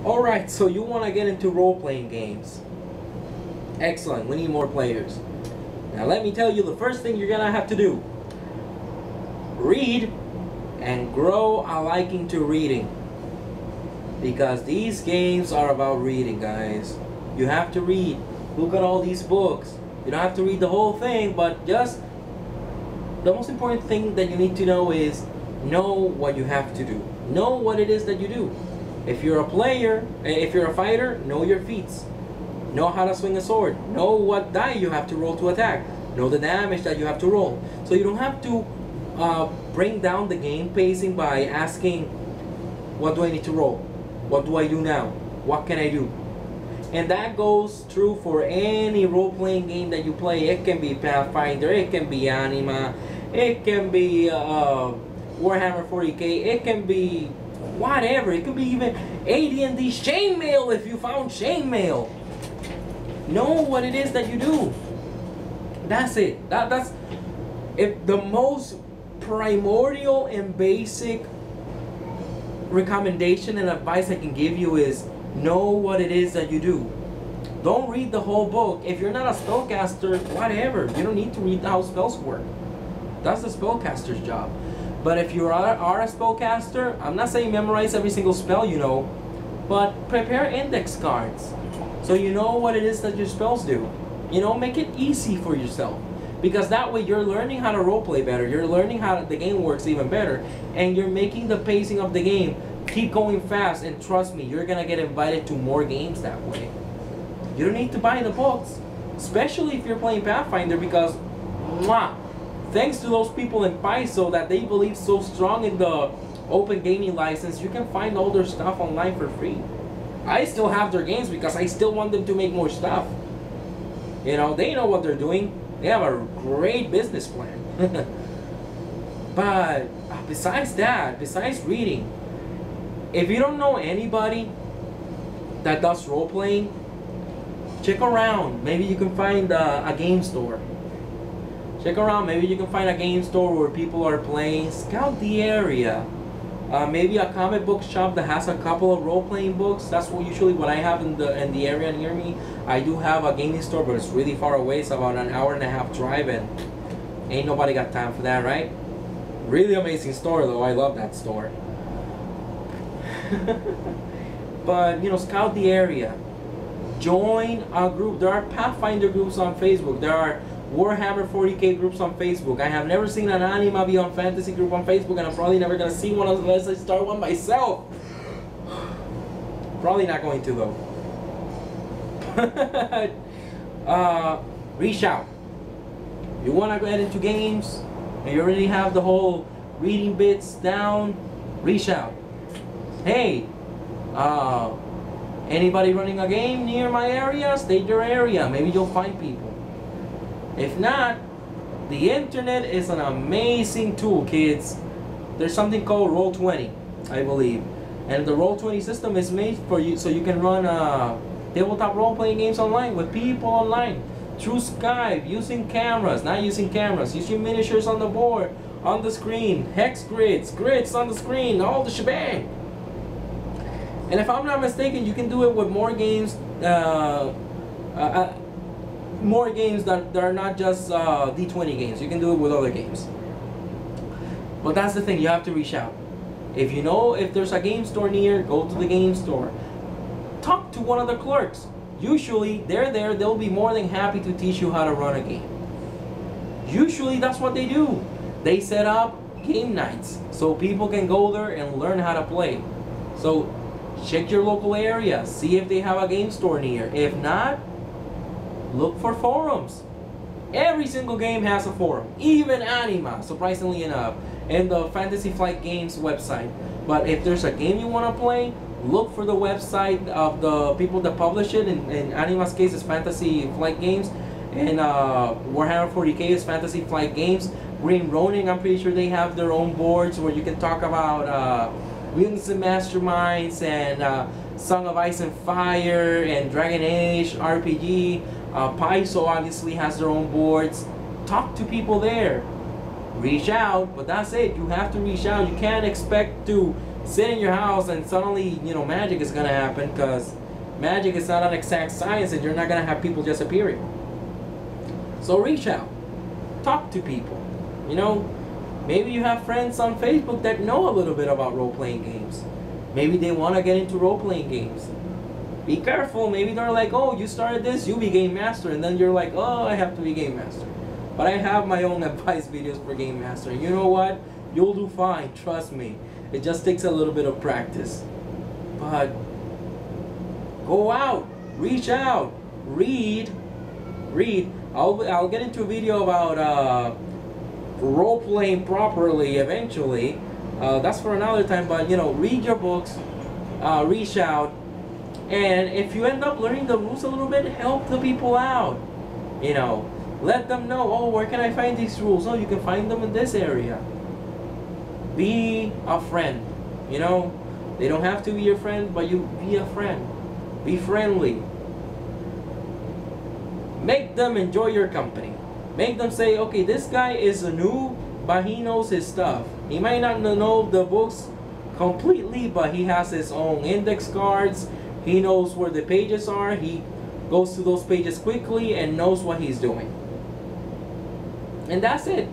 Alright, so you want to get into role-playing games. Excellent, we need more players. Now let me tell you the first thing you're gonna have to do. Read and grow a liking to reading. Because these games are about reading, guys. You have to read. Look at all these books. You don't have to read the whole thing, but just the most important thing that you need to know is know what you have to do. Know what it is that you do. If you're a player, if you're a fighter, know your feats. Know how to swing a sword. Know what die you have to roll to attack. Know the damage that you have to roll. So you don't have to bring down the game pacing by asking, what do I need to roll? What do I do now? What can I do? And that goes true for any role-playing game that you play. It can be Pathfinder, it can be Anima, it can be Warhammer 40k, it can be whatever. It could be even AD&D chainmail if you found chainmail. Know what it is that you do. That's it. That's if the most primordial and basic recommendation and advice I can give you is know what it is that you do. Don't read the whole book. If you're not a spellcaster, whatever. You don't need to read how spells work. That's the spellcaster's job. But if you are a spellcaster, I'm not saying memorize every single spell you know, but prepare index cards so you know what it is that your spells do. You know, make it easy for yourself. Because that way you're learning how to roleplay better, you're learning how the game works even better, and you're making the pacing of the game keep going fast, and trust me, you're gonna get invited to more games that way. You don't need to buy the books, especially if you're playing Pathfinder, because thanks to those people in PAISO that they believe so strong in the open gaming license, you can find all their stuff online for free. I still have their games because I still want them to make more stuff. You know, they know what they're doing. They have a great business plan. But besides that, besides reading, if you don't know anybody that does role-playing, check around. Maybe you can find a game store. Check around. Maybe you can find a game store where people are playing. Scout the area. Maybe a comic book shop that has a couple of role-playing books. That's usually what I have in the area near me. I do have a gaming store, but it's really far away. It's about an hour-and-a-half drive, and ain't nobody got time for that, right? Really amazing store, though. I love that store. But, you know, scout the area. Join a group. There are Pathfinder groups on Facebook. There are Warhammer 40k groups on Facebook. I have never seen an Anima Beyond Fantasy group on Facebook, and I'm probably never going to see one unless I start one myself. Probably not going to, though. Reach out. You want to get into games and you already have the whole reading bits down, reach out. Hey, anybody running a game near my area? State your area. Maybe you'll find people. If not, the internet is an amazing tool, kids. There's something called Roll20, I believe. And the Roll20 system is made for you so you can run tabletop role-playing games online with people online. Through Skype, using cameras, not using cameras, using miniatures on the board, on the screen, hex grids, grids on the screen, all the shebang. And if I'm not mistaken, you can do it with more games, more games that are not just D20 games. You can do it with other games. But that's the thing, you have to reach out. If you know if there's a game store near, go to the game store. Talk to one of the clerks. Usually, they're there, they'll be more than happy to teach you how to run a game. Usually, that's what they do. They set up game nights so people can go there and learn how to play. So, check your local area, see if they have a game store near. If not, look for forums. Every single game has a forum, even Anima, surprisingly enough, and the Fantasy Flight Games website. But if there's a game you want to play, look for the website of the people that publish it. In Anima's case, it's Fantasy Flight Games, and Warhammer 40k is Fantasy Flight Games. Green Ronin, I'm pretty sure they have their own boards where you can talk about Wings and Masterminds and Song of Ice and Fire and Dragon Age RPG. PAISO obviously has their own boards. Talk to people there. Reach out, but that's it. You have to reach out. You can't expect to sit in your house and suddenly, you know, magic is gonna happen, because magic is not an exact science and you're not gonna have people just appearing. So reach out, talk to people. You know, maybe you have friends on Facebook that know a little bit about role-playing games. Maybe they want to get into role-playing games. Be careful, maybe they're like, oh, you started this, you be game master, and then you're like, oh, I have to be game master. But I have my own advice videos for game master, and you know what? You'll do fine, trust me. It just takes a little bit of practice. But go out, reach out, read. I'll get into a video about role-playing properly eventually. That's for another time, but you know, read your books, reach out, and if you end up learning the rules a little bit, help the people out. You know, let them know, oh, where can I find these rules? Oh, you can find them in this area. Be a friend. You know, they don't have to be your friend, but you be a friend. Be friendly. Make them enjoy your company. Make them say, okay, this guy is a noob, but he knows his stuff. He might not know the books completely, but he has his own index cards. He knows where the pages are. He goes to those pages quickly and knows what he's doing. And that's it.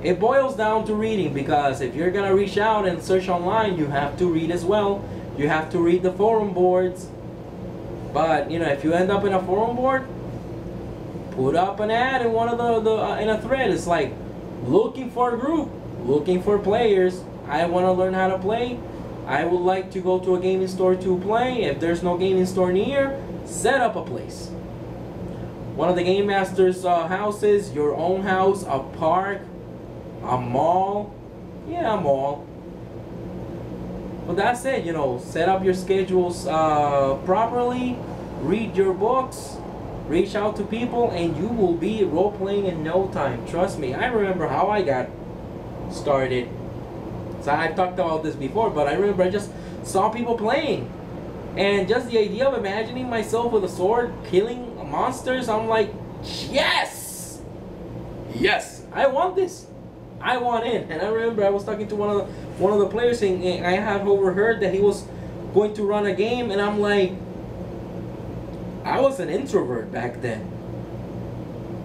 It boils down to reading, because if you're gonna reach out and search online, you have to read as well. You have to read the forum boards. But you know, if you end up in a forum board, put up an ad in one of in a thread. It's like, looking for a group, looking for players. I want to learn how to play. I would like to go to a gaming store to play. If there's no gaming store near, set up a place. One of the game masters' houses, your own house, a park, a mall. Yeah, a mall. But that's it, you know, set up your schedules properly, read your books, reach out to people, and you will be role-playing in no time. Trust me, I remember how I got started. So I've talked about this before, but I remember I just saw people playing. And just the idea of imagining myself with a sword, killing monsters, I'm like, yes! Yes, I want this. I want in. And I remember I was talking to one of the players, and I have overheard that he was going to run a game, and I'm like, I was an introvert back then.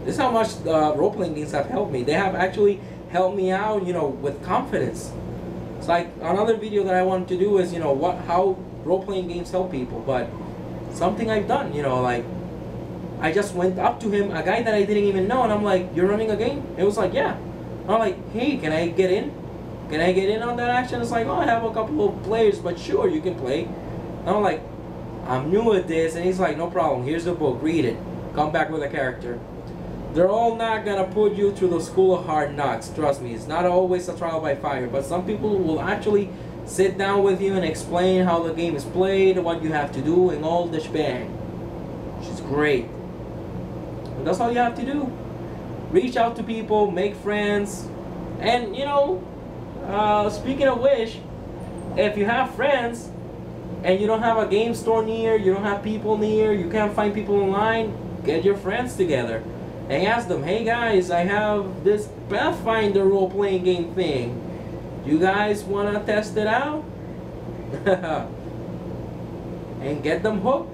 This is how much role-playing games have helped me. They have actually helped me out, you know, with confidence. It's like another video that I wanted to do is, you know, how role-playing games help people. But something I've done, you know, like I just went up to him, a guy that I didn't even know, and I'm like, you're running a game? It was like, yeah. I'm like, hey, can I get in? Can I get in on that action? It's like, oh, I have a couple of players, but sure, you can play. And I'm like, I'm new at this, and he's like, no problem, here's the book, read it, come back with a character. They're all not gonna put you through the school of hard knocks, trust me. It's not always a trial by fire, but some people will actually sit down with you and explain how the game is played, what you have to do, and all the shebang. Which is great. And that's all you have to do. Reach out to people, make friends, and you know, speaking of which, if you have friends, and you don't have a game store near, you don't have people near, you can't find people online, get your friends together and ask them, hey guys, I have this Pathfinder role-playing game thing. You guys want to test it out? And get them hooked.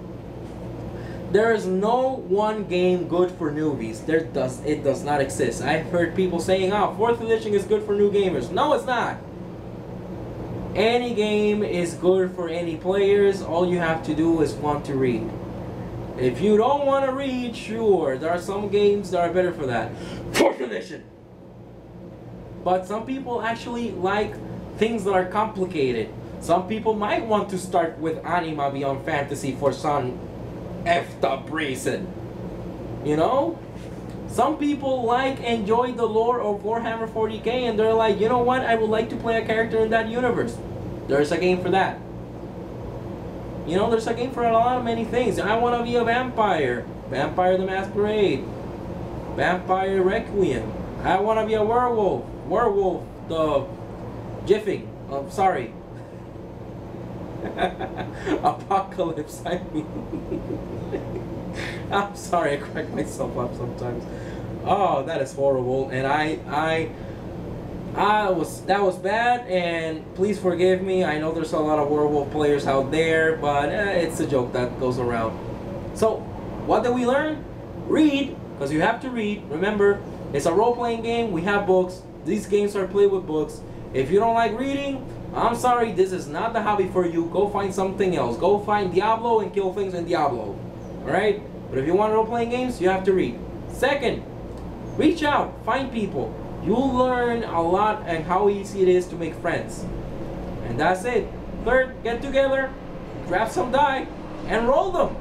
There is no one game good for newbies. It does not exist. I've heard people saying, oh, 4th edition is good for new gamers. No, it's not. Any game is good for any players. All you have to do is want to read. If you don't want to read, sure, there are some games that are better for that. 4th edition. But some people actually like things that are complicated. Some people might want to start with Anima Beyond Fantasy for some effed up reason. You know? Some people enjoy the lore of Warhammer 40k, and they're like, you know what, I would like to play a character in that universe. There's a game for that. You know, there's a game for a lot of many things. I want to be a vampire. Vampire the Masquerade. Vampire Requiem. I want to be a werewolf. Werewolf the Jiffing. Sorry. Apocalypse, I mean. I'm sorry, I crack myself up sometimes. Oh, that is horrible. And That was bad, and please forgive me. I know there's a lot of werewolf players out there, but it's a joke that goes around. So, what did we learn? Read, because you have to read. Remember, it's a role-playing game. We have books. These games are played with books. If you don't like reading, I'm sorry, this is not the hobby for you. Go find something else. Go find Diablo and kill things in Diablo. Alright? But if you want role-playing games, you have to read. Second, reach out. Find people. You'll learn a lot and how easy it is to make friends. And that's it. Third, get together, grab some die, and roll them.